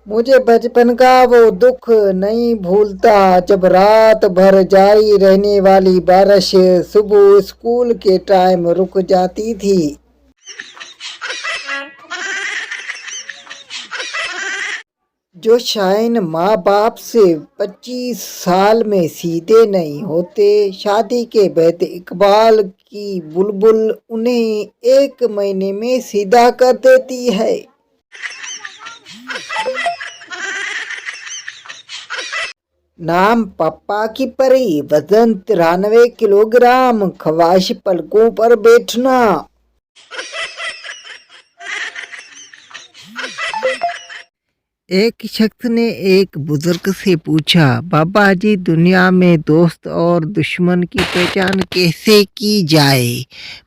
मुझे बचपन का वो दुख नहीं भूलता जब रात भर जारी रहने वाली बारिश सुबह स्कूल के टाइम रुक जाती थी। जो शायद माँ बाप से 25 साल में सीधे नहीं होते। शादी के बाद इकबाल की बुलबुल उन्हें 1 महीने में सीधा कर देती है। नाम पापा की परी, वजन 93 किलोग्राम, ख्वाहिश पलकों पर बैठना। एक शख्स ने एक बुजुर्ग से पूछा, बाबा जी दुनिया में दोस्त और दुश्मन की पहचान कैसे की जाए?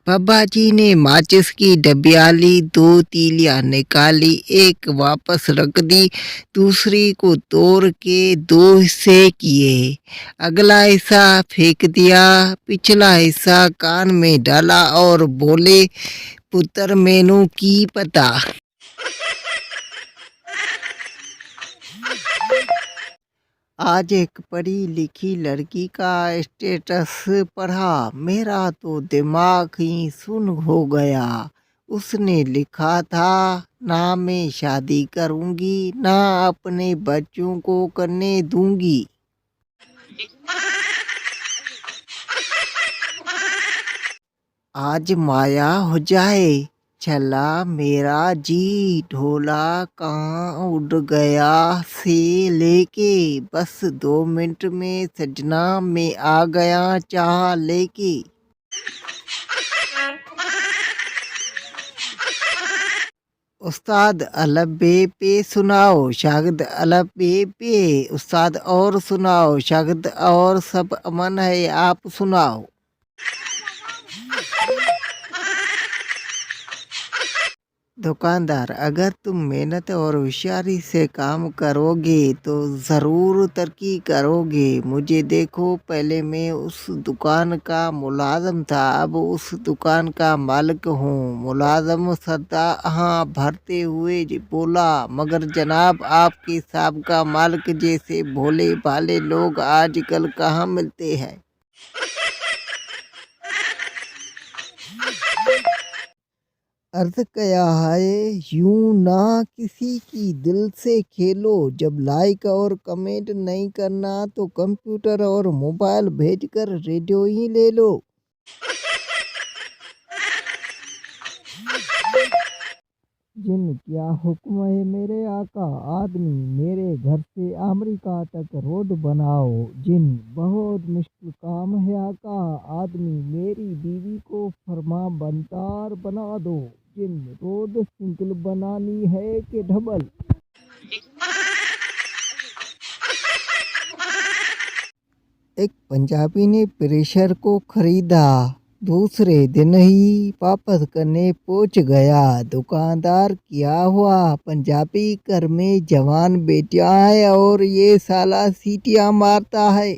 बाबा जी ने माचिस की डबिया ली, 2 तीलियां निकाली, एक वापस रख दी, दूसरी को तोड़ के 2 हिस्से किए, अगला हिस्सा फेंक दिया, पिछला हिस्सा कान में डाला और बोले, पुत्र मैनू की पता। आज एक पढ़ी लिखी लड़की का स्टेटस पढ़ा, मेरा तो दिमाग ही सुन्न हो गया। उसने लिखा था, ना मैं शादी करूंगी, ना अपने बच्चों को करने दूंगी। आज माया हो जाए, चला मेरा जी, ढोला कहाँ उड़ गया से लेके, बस 2 मिनट में सजना में आ गया चाह लेके। उस्ताद अलफ बे पे सुनाओ, शागिर्द अलफ बे पे। उस्ताद और सुनाओ, शागिर्द और सब अमन है, आप सुनाओ। दुकानदार, अगर तुम मेहनत और होशियारी से काम करोगे तो ज़रूर तरक्की करोगे। मुझे देखो, पहले मैं उस दुकान का मुलाजिम था, अब उस दुकान का मालिक हूँ। मुलाजिम सदा हाँ भरते हुए बोला, मगर जनाब आपके साहब का मालिक जैसे भोले भाले लोग आजकल कहाँ मिलते हैं। अर्थ क्या है, यूं ना किसी की दिल से खेलो। जब लाइक और कमेंट नहीं करना तो कंप्यूटर और मोबाइल भेजकर रेडियो ही ले लो। जिन, क्या हुक्म है मेरे आका? आदमी, मेरे घर से अमेरिका तक रोड बनाओ। जिन, बहुत मुश्किल काम है आका। आदमी, मेरी बीवी को फर्मा बनतार बना दो। जिन, रोड सिंगल बनानी है कि डबल? एक पंजाबी ने प्रेशर को खरीदा, दूसरे दिन ही वापस करने पहुंच गया। दुकानदार, क्या हुआ? पंजाबी, घर में जवान बेटियां है और ये साला सीटियां मारता है।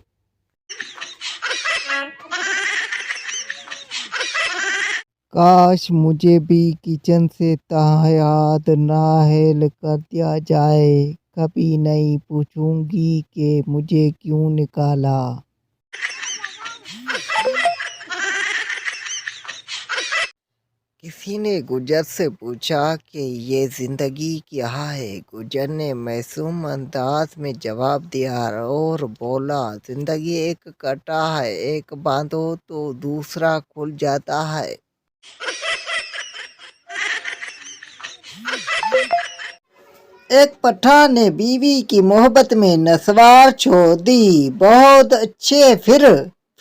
काश मुझे भी किचन से ताहयात नाहेल कर दिया जाए, कभी नहीं पूछूंगी कि मुझे क्यों निकाला। किसी ने गुजर से पूछा कि ये ज़िंदगी क्या है? गुजर ने मासूम अंदाज में जवाब दिया और बोला, ज़िंदगी एक कटा है, एक बांधो तो दूसरा खुल जाता है। एक पठान ने बीवी की मोहब्बत में नस्वार छोड़ दी। बहुत अच्छे,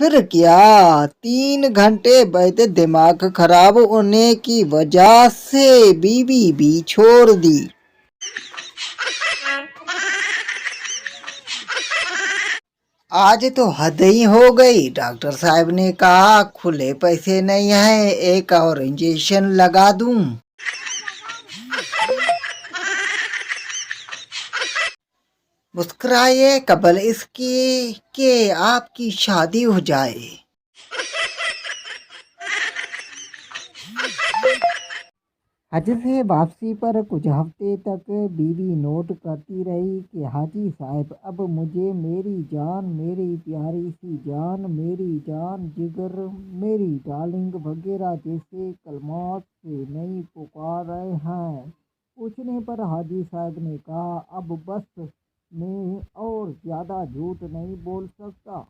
फिर क्या? 3 घंटे बाद दिमाग खराब होने की वजह से बीवी भी छोड़ दी। आज तो हद ही हो गई। डॉक्टर साहब ने कहा, खुले पैसे नहीं हैं, एक और इंजेक्शन लगा दूं। मुस्कुराए कबल इसके कि आपकी शादी हो जाए। हज से वापसी पर कुछ हफ्ते तक बीवी नोट करती रही कि हाजी साहब अब मुझे मेरी जान, मेरी प्यारी सी जान, मेरी जान जिगर, मेरी डार्लिंग वगैरह जैसे कलमात से नहीं पुकार रहे हैं। पूछने पर हाजी साहब ने कहा, अब बस मैं और ज़्यादा झूठ नहीं बोल सकता।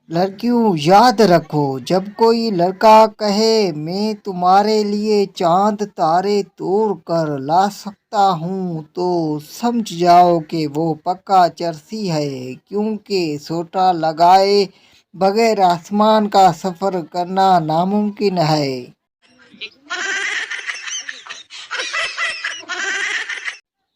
लड़कियों याद रखो, जब कोई लड़का कहे मैं तुम्हारे लिए चांद तारे तोड़ कर ला सकता हूँ तो समझ जाओ कि वो पक्का चरसी है, क्योंकि सोटा लगाए बगैर आसमान का सफ़र करना नामुमकिन है।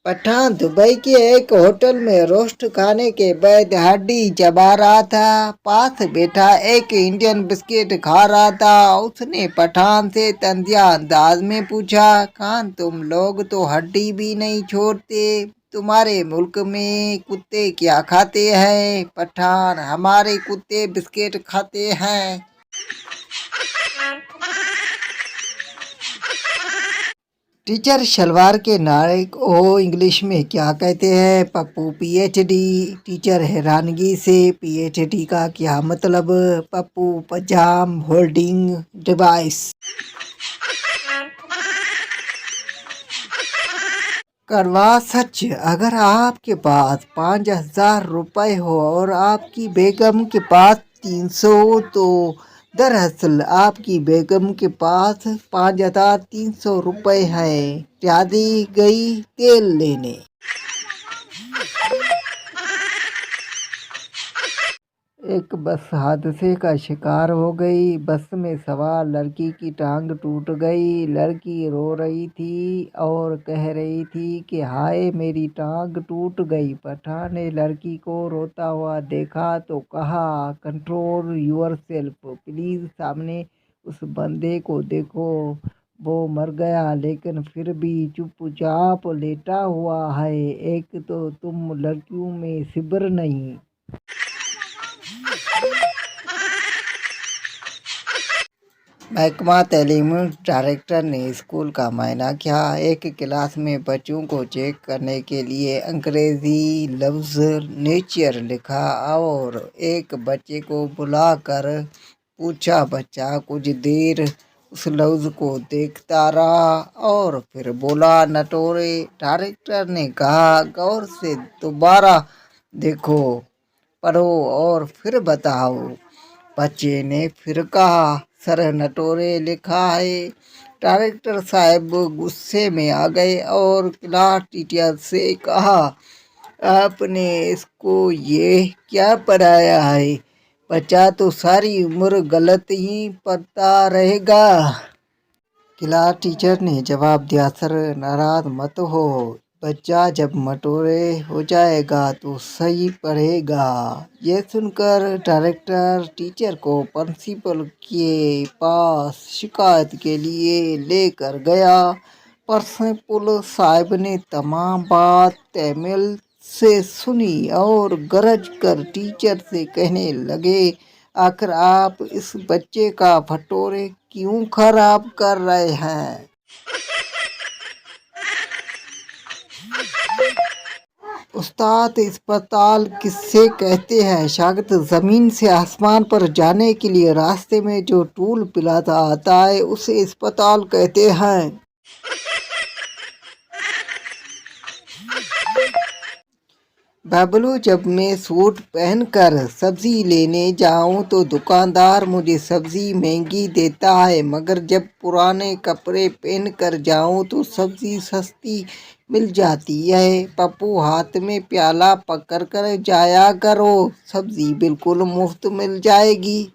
पठान दुबई के एक होटल में रोस्ट खाने के बाद हड्डी चबा रहा था। पास बैठा एक इंडियन बिस्किट खा रहा था। उसने पठान से तंजिया अंदाज में पूछा, खान तुम लोग तो हड्डी भी नहीं छोड़ते, तुम्हारे मुल्क में कुत्ते क्या खाते हैं? पठान, हमारे कुत्ते बिस्किट खाते हैं। टीचर शलवार के नारे को इंग्लिश में क्या कहते हैं? पप्पू पीएचडी। टीचर हैरानगी से, पीएचडी का क्या मतलब? पप्पू पजाम होल्डिंग डिवाइस। करवा सच, अगर आपके पास 5,000 रुपए हो और आपकी बेगम के पास 300, तो दरअसल आपकी बेगम के पास 5,300 रुपए है। शादी गई तेल लेने। एक बस हादसे का शिकार हो गई। बस में सवार लड़की की टांग टूट गई। लड़की रो रही थी और कह रही थी कि हाय मेरी टांग टूट गई। पठान ने लड़की को रोता हुआ देखा तो कहा, कंट्रोल योर सेल्फ प्लीज, सामने उस बंदे को देखो, वो मर गया लेकिन फिर भी चुपचाप लेटा हुआ है। एक तो तुम लड़कियों में सिबर नहीं। महकमा तालीम डायरेक्टर ने स्कूल का मायना किया। एक क्लास में बच्चों को चेक करने के लिए अंग्रेजी लफ्ज़ नेचर लिखा और एक बच्चे को बुलाकर पूछा। बच्चा कुछ देर उस लफ्ज़ को देखता रहा और फिर बोला, नटोरे। डायरेक्टर ने कहा, गौर से दोबारा देखो, पढ़ो और फिर बताओ। बच्चे ने फिर कहा, सर नटोरे लिखा है। डायरेक्टर साहब गुस्से में आ गए और क्लास टीचर से कहा, आपने इसको ये क्या पढ़ाया है? बच्चा तो सारी उम्र गलत ही पढ़ता रहेगा। क्लास टीचर ने जवाब दिया, सर नाराज मत हो, बच्चा जब मटोरे हो जाएगा तो सही पढ़ेगा। ये सुनकर डायरेक्टर टीचर को प्रिंसिपल के पास शिकायत के लिए लेकर गया। प्रिंसिपल साहब ने तमाम बात तमिल से सुनी और गरज कर टीचर से कहने लगे, आखिर आप इस बच्चे का भटोरे क्यों खराब कर रहे हैं? उस्ताद, अस्पताल किससे कहते हैं? शागिर्द, जमीन से आसमान पर जाने के लिए रास्ते में जो टूल प्लाजा आता है उसे अस्पताल कहते हैं। बबलू, जब मैं सूट पहनकर सब्जी लेने जाऊं तो दुकानदार मुझे सब्जी महंगी देता है, मगर जब पुराने कपड़े पहनकर जाऊं तो सब्जी सस्ती मिल जाती है। पप्पू, हाथ में प्याला पकड़कर जाया करो, सब्जी बिल्कुल मुफ्त मिल जाएगी।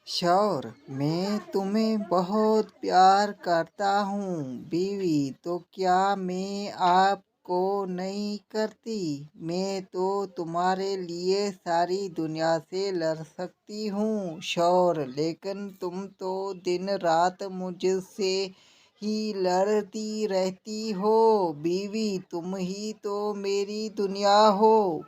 शौर, मैं तुम्हें बहुत प्यार करता हूँ। बीवी, तो क्या मैं आपको नहीं करती? मैं तो तुम्हारे लिए सारी दुनिया से लड़ सकती हूँ। शौर, लेकिन तुम तो दिन रात मुझसे ही लड़ती रहती हो। बीवी, तुम ही तो मेरी दुनिया हो।